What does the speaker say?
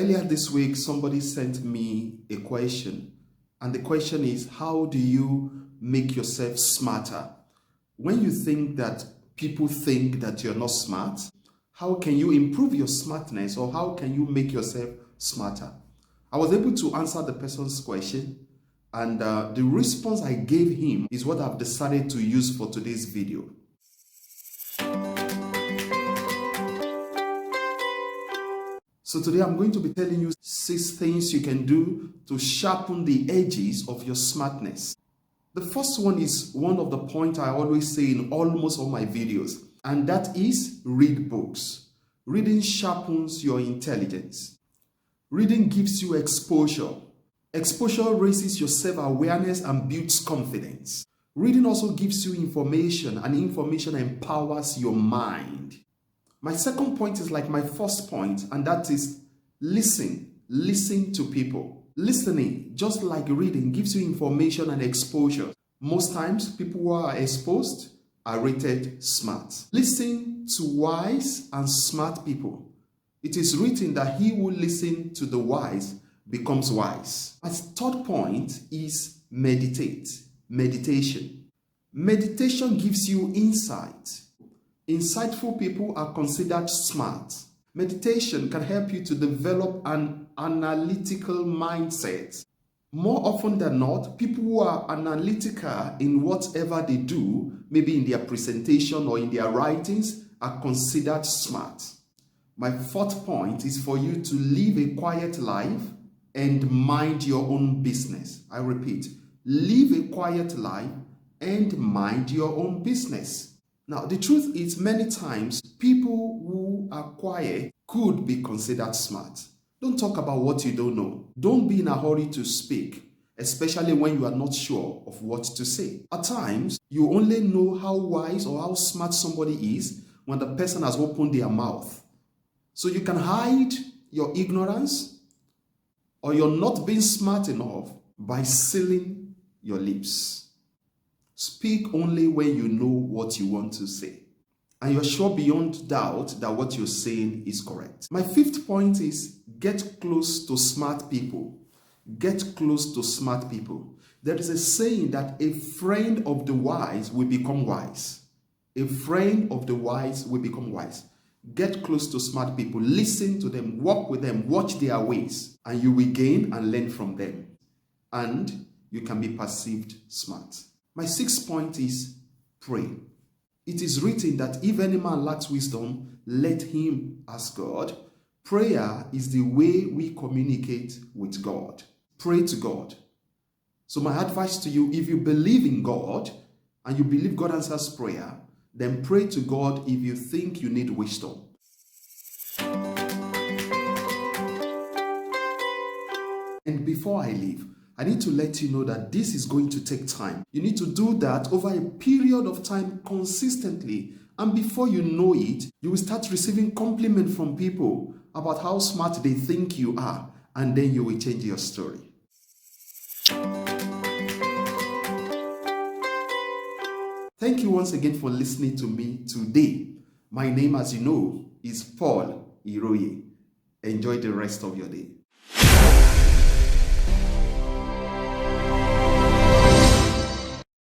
Earlier this week, somebody sent me a question, and the question is, how do you make yourself smarter? When you think that people think that you're not smart, how can you improve your smartness, or how can you make yourself smarter? I was able to answer the person's question, and the response I gave him is what I've decided to use for today's video. So today I'm going to be telling you 6 things you can do to sharpen the edges of your smartness. The first one is one of the points I always say in almost all my videos, and that is read books. Reading sharpens your intelligence. Reading gives you exposure. Exposure raises your self-awareness and builds confidence. Reading also gives you information, and information empowers your mind. My second point is like my first point, and that is listen. Listen to people. Listening, just like reading, gives you information and exposure. Most times, people who are exposed are rated smart. Listen to wise and smart people. It is written that he who listens to the wise becomes wise. My third point is meditate. Meditation. Meditation gives you insight. Insightful people are considered smart. Meditation can help you to develop an analytical mindset. More often than not, people who are analytical in whatever they do, maybe in their presentation or in their writings, are considered smart. My fourth point is for you to live a quiet life and mind your own business. I repeat, live a quiet life and mind your own business. Now, the truth is, many times, people who are quiet could be considered smart. Don't talk about what you don't know. Don't be in a hurry to speak, especially when you are not sure of what to say. At times, you only know how wise or how smart somebody is when the person has opened their mouth. So you can hide your ignorance or you're not being smart enough by sealing your lips. Speak only when you know what you want to say, and you're sure beyond doubt that what you're saying is correct. My fifth point is get close to smart people. Get close to smart people. There is a saying that a friend of the wise will become wise. A friend of the wise will become wise. Get close to smart people. Listen to them. Walk with them. Watch their ways. And you will gain and learn from them. And you can be perceived smart. My sixth point is pray. It is written that if any man lacks wisdom, let him ask God. Prayer is the way we communicate with God. Pray to God. So my advice to you, if you believe in God and you believe God answers prayer, then pray to God if you think you need wisdom. And before I leave, I need to let you know that this is going to take time. You need to do that over a period of time consistently. And before you know it, you will start receiving compliment from people about how smart they think you are. And then you will change your story. Thank you once again for listening to me today. My name, as you know, is Paul Iroye. Enjoy the rest of your day.